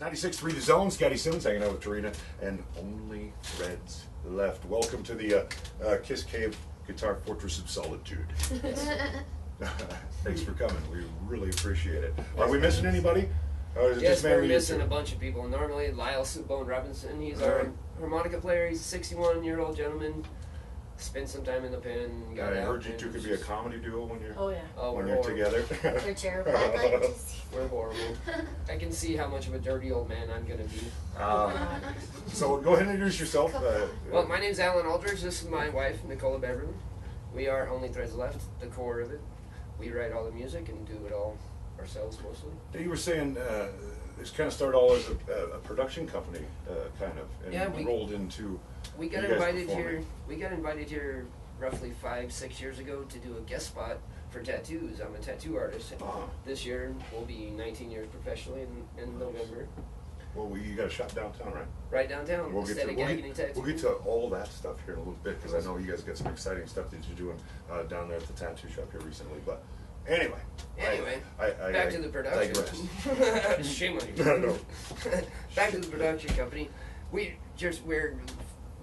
96.3 The Zone, Scotty Simmons hanging out with Trina, and Only Threads Left. Welcome to the Kiss Cave Guitar Fortress of Solitude. Thanks for coming. We really appreciate it. Are we missing anybody? Or is it Yes, just we're mainly you missing two? a bunch of people. Normally, Lyle Bone Robinson, he's our harmonica player. He's a 61-year-old gentleman. Spent some time in the pen. Got I out heard you two and could be a comedy duo when you're Oh yeah. Oh, when we're you're horrible. together. We're terrible. I'd like to see. We're horrible. I can see how much of a dirty old man I'm gonna be. So go ahead and introduce yourself. Well, my name's Alan Aldridge. This is my wife, Nicola Beverly. We are Only Threads Left, the core of it. We write all the music and do it all ourselves mostly. You were saying this kind of started all as a production company, kind of, and Yeah, we rolled into. We got you guys invited performing. here. We got invited here roughly 5-6 years ago to do a guest spot for tattoos. I'm a tattoo artist. This year will be 19 years professionally in November. Well, you got a shop downtown, right? Right downtown. We'll get Tattoo. we'll get to all that stuff here in a little bit because I know you guys got some exciting stuff that you're doing down there at the tattoo shop here recently. But anyway, I back to the production. digress. Shame on you. No. Back to the production company. We're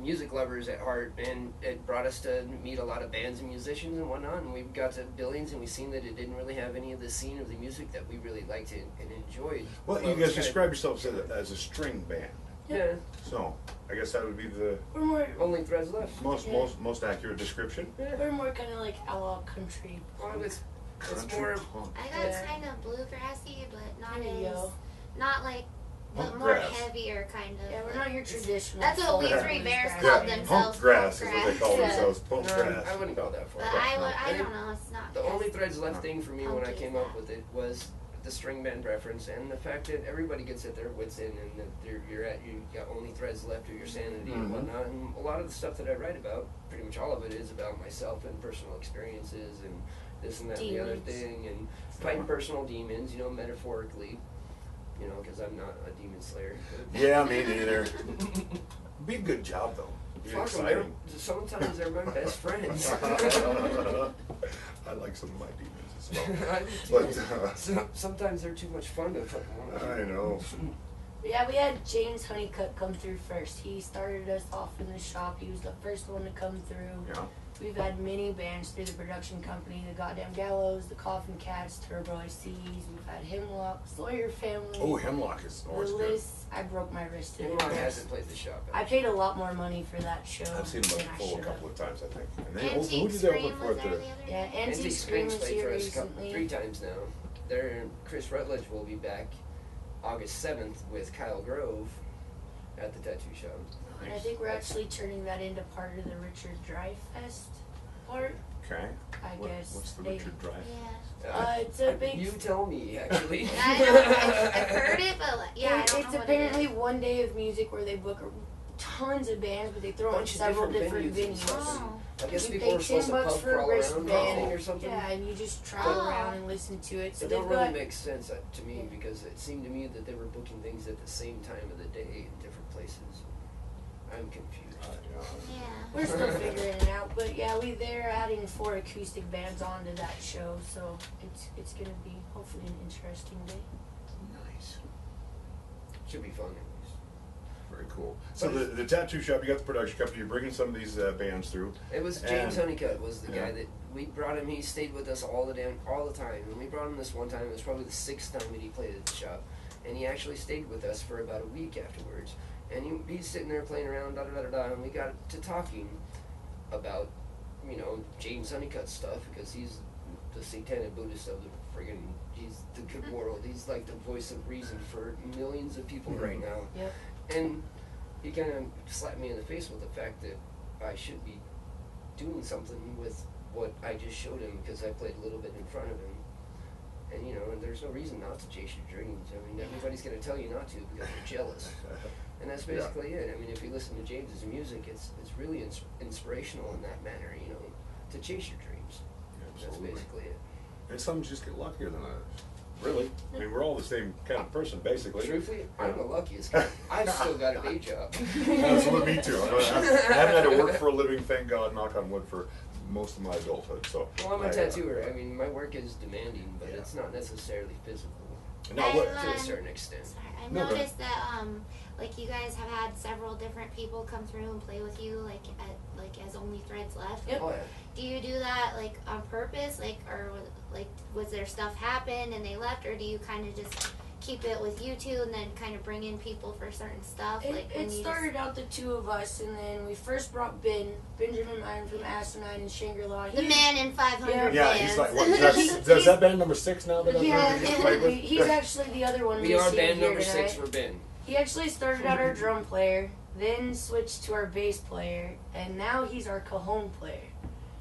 music lovers at heart, and it brought us to meet a lot of bands and musicians and whatnot, and we got to Billings and we seen that it didn't really have any of the scene of the music that we really liked and enjoyed. Well, you guys describe yourselves as a string band, Yeah. so I guess that would be the We're more Only Threads Left. most accurate description. we're more kind of like outlaw country. Well, it's Country more. punk. I got Yeah. kind of bluegrassy, but not There you as, go. not like, but Punk more grass. heavier kind of. Yeah, we're like- not your traditional. That's what we folk three bears bluegrass. called Yeah, themselves. punk grass is punk what they call grass. themselves. Punk No, grass. I wouldn't call that for But it. I don't know. It's not. The only Threads Left thing for me when I Punky came is up with it was the string band reference and the fact that everybody gets at their wits end and that you got only threads left of your sanity and whatnot. And a lot of the stuff that I write about, pretty much all of it, is about myself and personal experiences and this and that and the other Demons. thing, and fighting personal demons, metaphorically, because I'm not a demon slayer. Yeah, me neither. Be a good job though. Be Fuck 'em, exciting. sometimes they're my best friends. I like some of my demons as well. I do too. But Sometimes they're too much fun to fucking I know. Yeah, we had James Honeycutt come through first. He started us off in the shop. He was the first one to come through. Yeah. We've had many bands through the production company, the Goddamn Gallows, the Coffin Cats, Turbo ICs. We've had Hemlock, Sawyer Family. Oh, Hemlock is the always good. list. I broke my wrist today. Hemlock hasn't played the shop. I paid a lot more money for that show. I've seen them than I full a should've. couple of times, I think. And they, who Antique did they open Scream for was it there there? the other Yeah, day. Antique Scream was played here for us recently. 3 times now. Chris Rutledge will be back August 7th with Kyle Grove at the tattoo shop. And I think we're actually turning that into part of the Richard Drive Fest part. Okay. I guess. What's the they- Richard Drive? Yeah. It's a big. You tell me, actually. I don't know. I've heard it, but like, yeah, I don't It's know what apparently it is. one day of music where they book tons of bands, but they throw on Bunch of several different different venues and venues. stuff. Oh. I guess You people pay are supposed to $10 pub for a crawl around wristband. or something. Yeah, and you just travel Oh. around and listen to it. So It they've don't really got. make sense to me because it seemed to me that they were booking things at the same time of the day in different places. I'm confused. Yeah. We're still figuring it out, but yeah, they're adding 4 acoustic bands onto that show, so it's gonna be hopefully an interesting day. Nice. Should be fun at least. Very cool. So the tattoo shop, you got the production company, you're bringing some of these bands through. It was James And- Honeycutt was the yeah. guy that we brought him. He stayed with us all the time. And we brought him this one time. It was probably the 6th time that he played at the shop, and he actually stayed with us for about a week afterwards. And he's sitting there playing around, and we got to talking about, James Honeycutt stuff because he's the satanic Buddhist of the friggin'. He's the good world. He's like the voice of reason for millions of people right now. Yep. And he kind of slapped me in the face with the fact that I should be doing something with what I just showed him because I played a little bit in front of him. And, there's no reason not to chase your dreams. I mean, everybody's going to tell you not to because they're jealous. And that's basically it. I mean, if you listen to James's music, it's really inspirational in that manner, to chase your dreams. That's Absolutely. basically it. And some just get luckier than others. Really? I mean, we're all the same kind of person, basically. Truthfully, I'm the luckiest guy. I've still got a day job. Absolutely, me too. I haven't had to work for a living, thank God, knock on wood, for most of my adulthood. So. Well, I'm a tattooer. I mean, my work is demanding, but Yeah. it's not necessarily physical. Now what? To a certain extent. Sorry, I No, go noticed that like you guys have had several different people come through and play with you, like as Only Threads left. Yep. Oh, yeah. Do you do that like on purpose, like, or like was there stuff happen and they left, or do you kind of just keep it with you two and then kind of bring in people for certain stuff? It started out the two of us, and then we first brought Benjamin Iron from Asinine and Shangri-La. The man in 500 Yeah, bands. he's like, what, is that band number 6 now that I've Yeah, heard you played with? he's actually the other one. We are see band here number tonight. 6 for Ben. He actually started out our drum player, then switched to our bass player, and now he's our cajon player.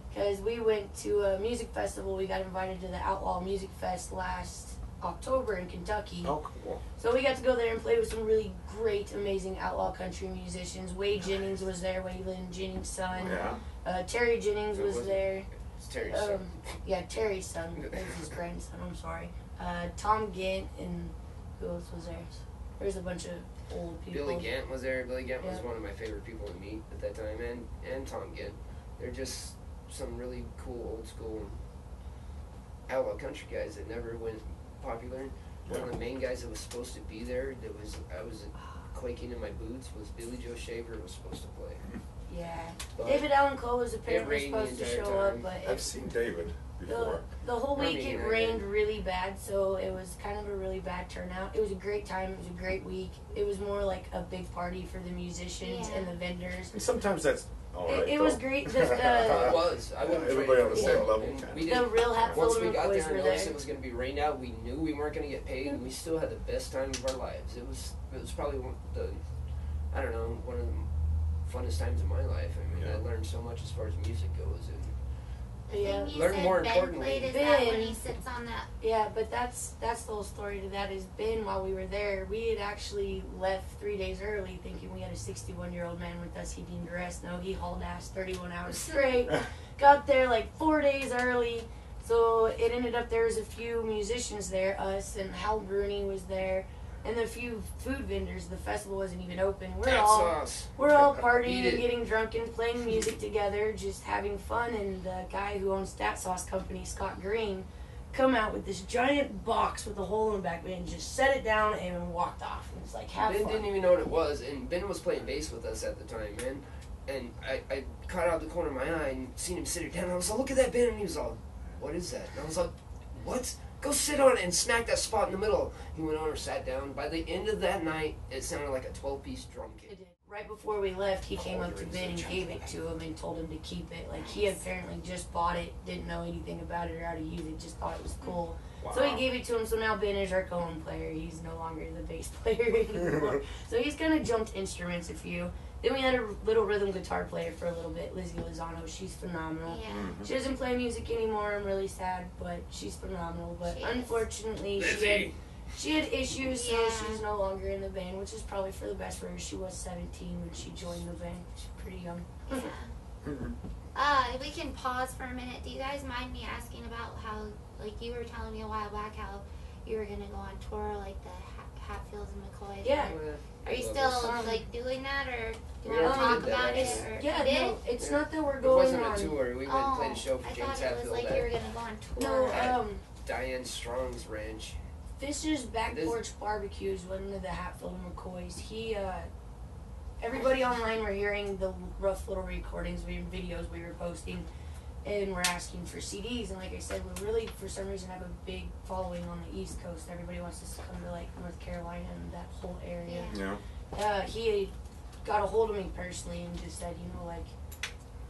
Because we went to a music festival, we got invited to the Outlaw Music Fest last October in Kentucky. Oh, cool. So we got to go there and play with some really great, amazing outlaw country musicians. Wade Jennings was there, Waylon Jennings' son. Yeah. Terry Jennings Who was was it? there. It's Terry's son. Yeah, Terry's son. That was his grandson, I'm sorry. Tom Gant, and who else was there? There's a bunch of old people. Billy Gant was there. Billy Gant was Yeah. one of my favorite people to meet at that time, and Tom Gant. They're just some really cool old school outlaw country guys that never went popular. One of the main guys that was supposed to be there, I was quaking in my boots, was Billy Joe Shaver was supposed to play. Yeah. But David Allen Cole was it apparently rained the supposed to entire show up, time. but I've seen David before. the whole I week mean, it I rained did. really bad, so it was kind of a really bad turnout. It was a great time. It was a great week. It was more like a big party for the musicians Yeah. and the vendors. And sometimes that's all right. It was though. great. It The, was. I wouldn't Everybody trade on it the for same the world. level. And we the did. real Once Hatfield we and got McCoys there and were noticed there. it was going to be rained out, we knew we weren't going to get paid, and we still had the best time of our lives. It was probably one of the funnest times of my life. I mean, Yeah. I learned so much as far as music goes, and Yeah. You Learn said more Ben importantly. played, is that when Ben. he sits on that? Yeah, but that's the whole story to that is Ben, while we were there, we had actually left 3 days early thinking we had a 61-year-old man with us he deemed rest. No, he hauled ass 31 hours straight. Got there like 4 days early. So it ended up there was a few musicians there, us and Hal Bruni was there, and a few food vendors. The festival wasn't even open. We're all us. partying Eat and it. getting drunk and playing music together, just having fun. And the guy who owns Stat Sauce Company, Scott Green, come out with this giant box with a hole in the back of it and just set it down and walked off. And it's like, have Ben fun. didn't even know what it was, and Ben was playing bass with us at the time, man. And I caught out the corner of my eye and seen him sit it down. And I was like, look at that, Ben. And he was all, what is that? And I was like, what? Go sit on it and smack that spot in the middle. He went over, sat down. By the end of that night, it sounded like a 12-piece drum kit. It did. Right before we left, he came up to Ben and gave it to him and told him to keep it. Like, he apparently just bought it, didn't know anything about it or how to use it, just thought it was cool. Wow. So he gave it to him, so now Ben is our cajon player. He's no longer the bass player anymore. So he's kind of jumped instruments a few. Then we had a little rhythm guitar player for a little bit, Lizzie Lozano. She's phenomenal. Yeah. She doesn't play music anymore. I'm really sad, but she's phenomenal. But She is. unfortunately, she had issues, so Yeah. she's no longer in the band, which is probably for the best for her. She was 17 when she joined the band. She's pretty young. We can pause for a minute. Do you guys mind me asking about how, like, you were telling me a while back how you were gonna go on tour, like the Hatfields and McCoys? Yeah. Are you Love still this. like doing that, or do We you want to already talk did that, about it? actually. Or Yeah, you did? no, it's Yeah. not that we're It going wasn't on. a tour. We went and played a show for I James thought it Hatfield was like at you were gonna go on tour. No, Right. Diane Strong's ranch. Fisher's Back This- Porch Barbecue is one of the Hatfield and McCoys. He, everybody online were hearing the rough little recordings, videos we were posting, and we're asking for CDs. And like I said, we really, for some reason, have a big following on the East Coast. Everybody wants us to come to like North Carolina and that whole area. Yeah. He got a hold of me personally and just said, like,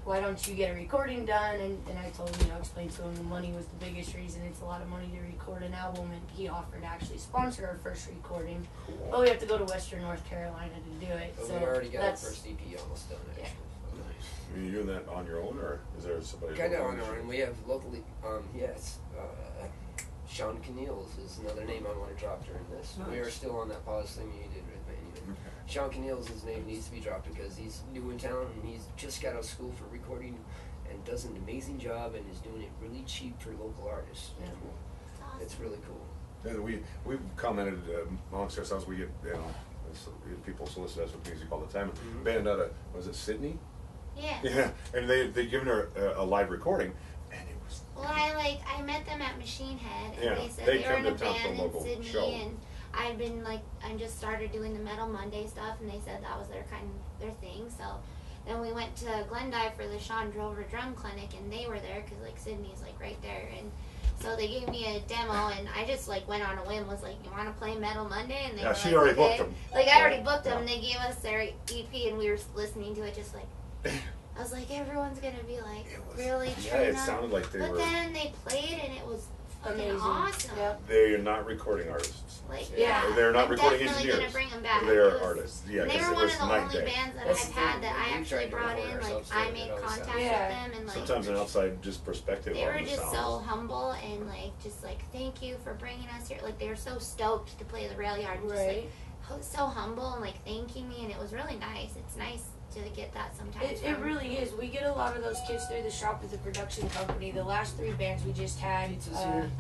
why don't you get a recording done? And I told him, explained to him the money was the biggest reason. It's a lot of money to record an album, and he offered to actually sponsor our first recording. Cool. But we have to go to Western North Carolina to do it. But So we already got our that's first EP almost done, actually. Yeah. Are you doing that on your own, or is there somebody? Kind of on our own. We have locally, yes, Sean Keneals is another name I want to drop during this. We are still on that pause thing you did with me. Sean Keneals, his name needs to be dropped because he's new in town and he's just got out of school for recording and does an amazing job and is doing it really cheap for local artists. Yeah. It's really cool. And we've commented amongst ourselves. We get people solicit us with music all the time. Mhm. Band out of, was it Sydney? Yeah. Yeah, and they given her a live recording, and it was Well, I met them at Machine Head, and Yeah, they said they they were come in a to town for a band in local Sydney, show. and I'd been I just started doing the Metal Monday stuff, and they said that was their thing. So then we went to Glendive for the Sean Drover drum clinic, and they were there because Sydney's right there, and so they gave me a demo, and I just went on a whim, was like, you want to play Metal Monday? And they were she already okay. booked them. I already booked them, Yeah. and they gave us their EP, and we were listening to it just I was like, everyone's gonna be like, It was- really, Yeah, Trina? it sounded like they But were. then they played, and it was fucking Amazing. awesome. Yep. They are not recording artists. Yeah. They're not I'm recording definitely engineers. gonna bring them back. They It are was- artists. Yeah, They because were it one was of the night only and day. bands that That's I've the had thing, that when I we actually tried to brought record in. ourselves, I it made always contact sounded- Yeah. with them, and Sometimes an outside just perspective they on were the just sounds. so humble and just thank you for bringing us here. They were so stoked to play the rail yard, and Right. just so humble and thanking me, and it was really nice. It's nice to get that sometimes. It really is. We get a lot of those kids through the shop as a production company. The last 3 bands we just had, Pizza's here.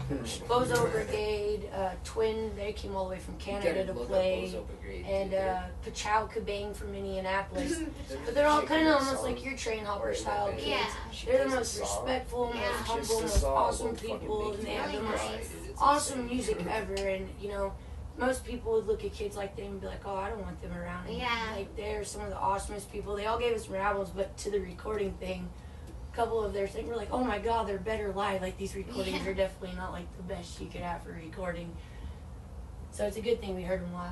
Bozo Brigade, Twin, they came all the way from Canada to play, and Pachau Bang from Minneapolis. But they're all kind of almost like your train hopper style kids. Yeah. They're the most respectful, most Yeah. humble, most awesome people, and they have the most awesome music ever. And most people would look at kids like them and be like, oh, I don't want them around. And Yeah. they're some of the awesomest people. They all gave us some albums, but to the recording thing, a couple of their things were like, oh my god, they're better live. These recordings are definitely not the best you could have for recording. So it's a good thing we heard them live.